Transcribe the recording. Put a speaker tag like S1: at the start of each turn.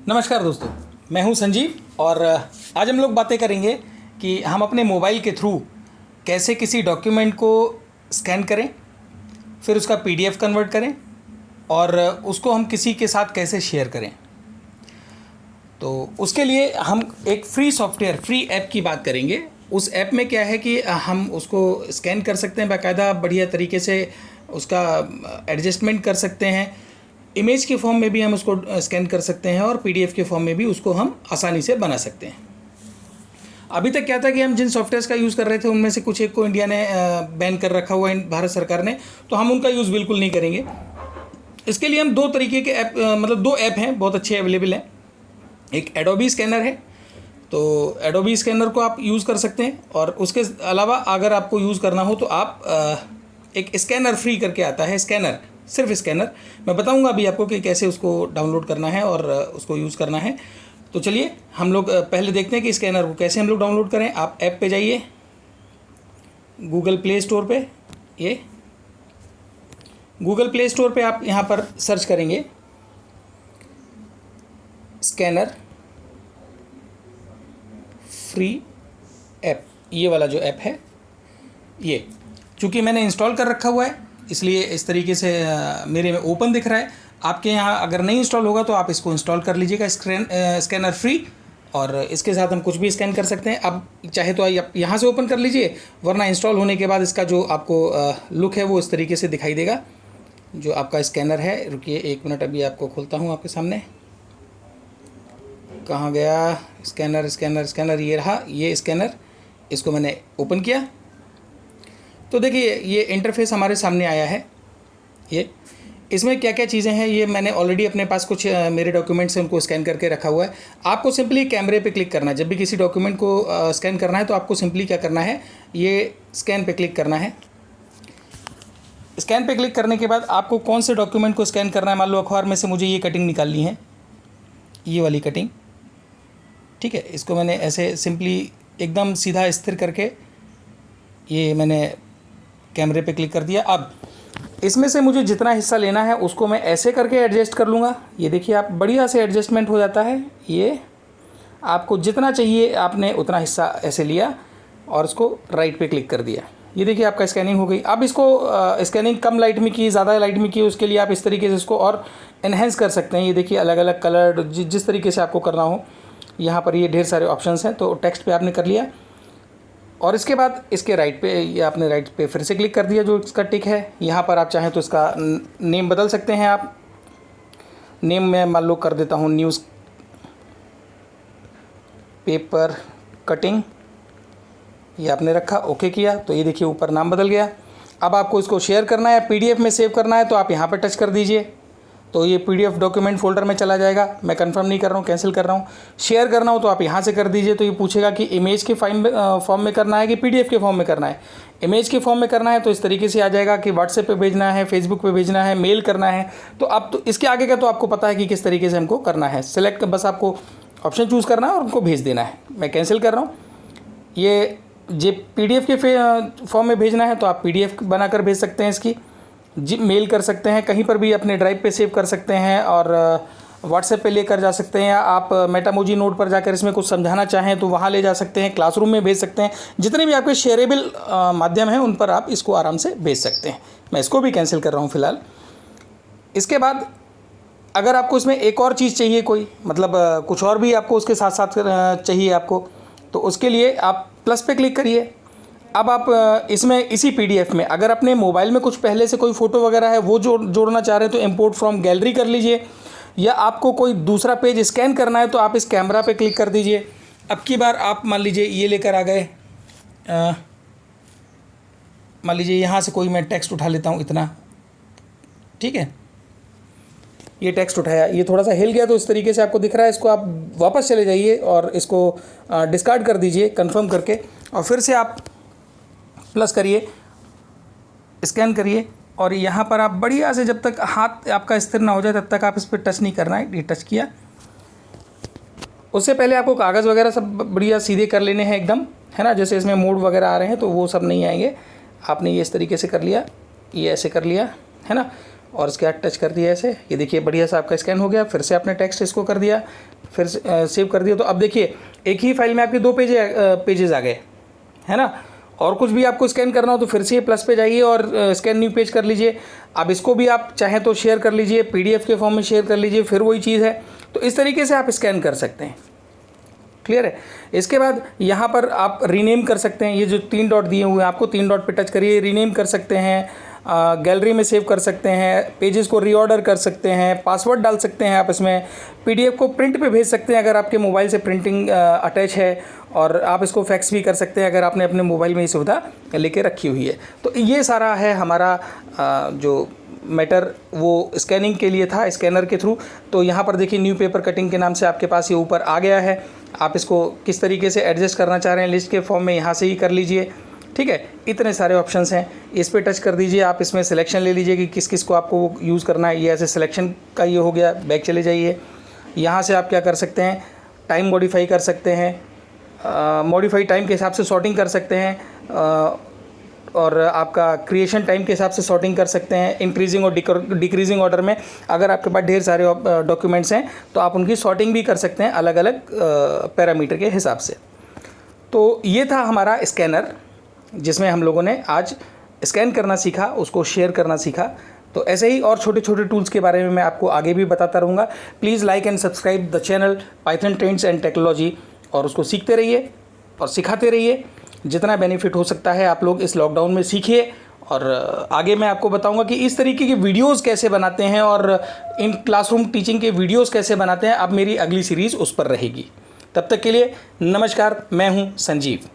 S1: नमस्कार दोस्तों, मैं हूं संजीव और आज हम लोग बातें करेंगे कि हम अपने मोबाइल के थ्रू कैसे किसी डॉक्यूमेंट को स्कैन करें, फिर उसका पीडीएफ कन्वर्ट करें और उसको हम किसी के साथ कैसे शेयर करें। तो उसके लिए हम एक फ्री सॉफ्टवेयर, फ्री ऐप की बात करेंगे। उस ऐप में क्या है कि हम उसको स्कैन कर सकते हैं, बाकायदा बढ़िया तरीके से उसका एडजस्टमेंट कर सकते हैं। इमेज के फॉर्म में भी हम उसको स्कैन कर सकते हैं और पीडीएफ के फॉर्म में भी उसको हम आसानी से बना सकते हैं। अभी तक क्या था कि हम जिन सॉफ्टवेयर्स का यूज़ कर रहे थे उनमें से कुछ एक को इंडिया ने बैन कर रखा हुआ है, भारत सरकार ने, तो हम उनका यूज़ बिल्कुल नहीं करेंगे। इसके लिए हम दो तरीके के ऐप, मतलब दो ऐप हैं, बहुत अच्छे अवेलेबल हैं। एक एडोबी स्कैनर है, तो एडोबी स्कैनर को आप यूज़ कर सकते हैं। और उसके अलावा अगर आपको यूज़ करना हो तो आप एक स्कैनर फ्री करके आता है, स्कैनर, सिर्फ स्कैनर। मैं बताऊंगा अभी आपको कि कैसे उसको डाउनलोड करना है और उसको यूज़ करना है। तो चलिए हम लोग पहले देखते हैं कि स्कैनर को कैसे हम लोग डाउनलोड करें। आप ऐप पे जाइए, गूगल प्ले स्टोर पे, ये गूगल प्ले स्टोर पे आप यहाँ पर सर्च करेंगे स्कैनर फ्री ऐप। ये वाला जो ऐप है, ये चूँकि मैंने इंस्टॉल कर रखा हुआ है इसलिए इस तरीके से मेरे में ओपन दिख रहा है। आपके यहाँ अगर नहीं इंस्टॉल होगा तो आप इसको इंस्टॉल कर लीजिएगा, स्कैनर फ्री। और इसके साथ हम कुछ भी स्कैन कर सकते हैं। अब चाहे तो आप यहाँ से ओपन कर लीजिए, वरना इंस्टॉल होने के बाद इसका जो आपको लुक है वो इस तरीके से दिखाई देगा, जो आपका स्कैनर है। रुकिए 1 मिनट, अभी आपको खोलता हूँ आपके सामने। कहाँ गया स्कैनर? स्कैनर स्कैनर ये रहा, ये स्कैनर। इसको मैंने ओपन किया तो देखिए ये इंटरफेस हमारे सामने आया है। ये इसमें क्या क्या चीज़ें हैं ये मैंने ऑलरेडी अपने पास कुछ मेरे डॉक्यूमेंट्स हैं, उनको स्कैन करके रखा हुआ है। आपको सिंपली कैमरे पे क्लिक करना है। जब भी किसी डॉक्यूमेंट को स्कैन करना है तो आपको सिंपली क्या करना है, ये स्कैन पे क्लिक करना है। स्कैन पे क्लिक करने के बाद आपको कौन से डॉक्यूमेंट को स्कैन करना है, मान लो अखबार में से मुझे ये कटिंग निकालनी है, ये वाली कटिंग, ठीक है। इसको मैंने ऐसे सिंपली एकदम सीधा स्थिर करके ये मैंने कैमरे पे क्लिक कर दिया। अब इसमें से मुझे जितना हिस्सा लेना है उसको मैं ऐसे करके एडजस्ट कर लूँगा। ये देखिए आप, बढ़िया से एडजस्टमेंट हो जाता है। ये आपको जितना चाहिए आपने उतना हिस्सा ऐसे लिया और उसको राइट पे क्लिक कर दिया। ये देखिए आपका स्कैनिंग हो गई। अब इसको स्कैनिंग कम लाइट में की, ज़्यादा लाइट में की, उसके लिए आप इस तरीके से इसको और इन्हेंस कर सकते हैं। ये देखिए अलग अलग कलर, जिस तरीके से आपको करना हो, यहाँ पर ये ढेर सारे ऑप्शंस हैं। तो टेक्स्ट पे आपने कर लिया और इसके बाद इसके राइट पे, ये आपने राइट पे फिर से क्लिक कर दिया जो इसका टिक है। यहाँ पर आप चाहें तो इसका नेम बदल सकते हैं। आप नेम में मान लो कर देता हूँ न्यूज़ पेपर कटिंग, ये आपने रखा, ओके किया तो ये देखिए ऊपर नाम बदल गया। अब आपको इसको शेयर करना है, पीडीएफ में सेव करना है तो आप यहाँ पर टच कर दीजिए तो ये पीडीएफ डॉक्यूमेंट फोल्डर में चला जाएगा। मैं कंफर्म नहीं कर रहा हूँ, कैंसिल कर रहा हूँ। शेयर करना हो तो आप यहाँ से कर दीजिए तो ये पूछेगा कि इमेज के फॉर्म में करना है कि पीडीएफ के फॉर्म में करना है। इमेज के फॉर्म में करना है तो इस तरीके से आ जाएगा कि व्हाट्सएप पे भेजना है, फेसबुक पे भेजना है, मेल करना है। तो अब तो इसके आगे का तो आपको पता है कि किस तरीके से हमको करना है। सिलेक्ट, बस आपको ऑप्शन चूज़ करना है और उनको भेज देना है। मैं कैंसिल कर रहा हूँ। ये पीडीएफ के फॉर्म में भेजना है तो आप पीडीएफ बनाकर भेज सकते हैं, इसकी जी मेल कर सकते हैं, कहीं पर भी अपने ड्राइव पे सेव कर सकते हैं और व्हाट्सएप पे लेकर जा सकते हैं। आप मेटामोजी नोट पर जाकर इसमें कुछ समझाना चाहें तो वहाँ ले जा सकते हैं, क्लासरूम में भेज सकते हैं। जितने भी आपके शेयरेबल माध्यम हैं उन पर आप इसको आराम से भेज सकते हैं। मैं इसको भी कैंसिल कर रहा हूँ फ़िलहाल। इसके बाद अगर आपको इसमें एक और चीज़ चाहिए, कोई मतलब कुछ और भी आपको उसके साथ साथ चाहिए आपको, तो उसके लिए आप प्लस पे क्लिक करिए। अब आप इसमें इसी पीडीएफ में अगर अपने मोबाइल में कुछ पहले से कोई फ़ोटो वगैरह है वो जोड़ना चाह रहे हैं तो इंपोर्ट फ्रॉम गैलरी कर लीजिए, या आपको कोई दूसरा पेज स्कैन करना है तो आप इस कैमरा पे क्लिक कर दीजिए। अब की बार आप मान लीजिए ये लेकर आ गए, मान लीजिए यहाँ से कोई मैं टेक्स्ट उठा लेता हूँ इतना, ठीक है। ये टेक्स्ट उठाया, ये थोड़ा सा हिल गया तो इस तरीके से आपको दिख रहा है। इसको आप वापस चले जाइए और इसको डिस्कार्ड कर दीजिए कंफर्म करके, और फिर से आप प्लस करिए, स्कैन करिए और यहाँ पर आप बढ़िया से, जब तक हाथ आपका स्थिर ना हो जाए तब तक आप इस पर टच नहीं करना है। ये टच किया, उससे पहले आपको कागज़ वगैरह सब बढ़िया सीधे कर लेने हैं एकदम, है ना। जैसे इसमें मोड़ वगैरह आ रहे हैं तो वो सब नहीं आएंगे। आपने ये इस तरीके से कर लिया, ये ऐसे कर लिया, है ना। और इसके बाद टच कर दिया ऐसे, ये देखिए बढ़िया सा आपका स्कैन हो गया। फिर से आपने टेक्स्ट इसको कर दिया, फिर सेव कर दिया, तो अब देखिए एक ही फाइल में आपके 2 पेजेस आ गए, है ना। और कुछ भी आपको स्कैन करना हो तो फिर से प्लस पे जाइए और स्कैन न्यू पेज कर लीजिए। अब इसको भी आप चाहें तो शेयर कर लीजिए, PDF के फॉर्म में शेयर कर लीजिए, फिर वही चीज़ है। तो इस तरीके से आप स्कैन कर सकते हैं, क्लियर है। इसके बाद यहाँ पर आप रीनेम कर सकते हैं, ये जो 3 डॉट दिए हुए हैं आपको, 3 डॉट पे टच करिए, रीनेम कर सकते हैं, गैलरी में सेव कर सकते हैं, पेजेस को रीऑर्डर कर सकते हैं, पासवर्ड डाल सकते हैं आप इसमें, PDF को प्रिंट पे भेज सकते हैं अगर आपके मोबाइल से प्रिंटिंग अटैच है, और आप इसको फैक्स भी कर सकते हैं अगर आपने अपने मोबाइल में ये सुविधा लेके रखी हुई है। तो ये सारा है हमारा जो मैटर वो स्कैनिंग के लिए था, स्कैनर के थ्रू। तो यहाँ पर देखिए न्यू पेपर कटिंग के नाम से आपके पास ये ऊपर आ गया है। आप इसको किस तरीके से एडजस्ट करना चाह रहे हैं लिस्ट के फॉर्म में, यहाँ से ही कर लीजिए, ठीक है। इतने सारे ऑप्शंस हैं, इस पर टच कर दीजिए। आप इसमें सिलेक्शन ले लीजिए कि किस किस को आपको यूज़ करना है। ये ऐसे सिलेक्शन का ये हो गया, बैक चले जाइए। यहाँ से आप क्या कर सकते हैं, टाइम मॉडिफाई कर सकते हैं, मॉडिफाई टाइम के हिसाब से सॉर्टिंग कर सकते हैं, और आपका क्रिएशन टाइम के हिसाब से सॉर्टिंग कर सकते हैं, इंक्रीजिंग और डिक्रीजिंग ऑर्डर में। अगर आपके पास ढेर सारे डॉक्यूमेंट्स हैं तो आप उनकी सॉर्टिंग भी कर सकते हैं अलग अलग पैरामीटर के हिसाब से। तो ये था हमारा स्कैनर, जिसमें हम लोगों ने आज स्कैन करना सीखा, उसको शेयर करना सीखा। तो ऐसे ही और छोटे छोटे टूल्स के बारे में मैं आपको आगे भी बताता रहूँगा। Please like and subscribe the channel Python trends and technology, और उसको सीखते रहिए और सिखाते रहिए। जितना बेनिफिट हो सकता है आप लोग इस लॉकडाउन में सीखिए, और आगे मैं आपको बताऊंगा कि इस तरीके की वीडियोस कैसे बनाते हैं और इन क्लासरूम टीचिंग के वीडियोस कैसे बनाते हैं। अब मेरी अगली सीरीज़ उस पर रहेगी। तब तक के लिए नमस्कार, मैं हूं संजीव।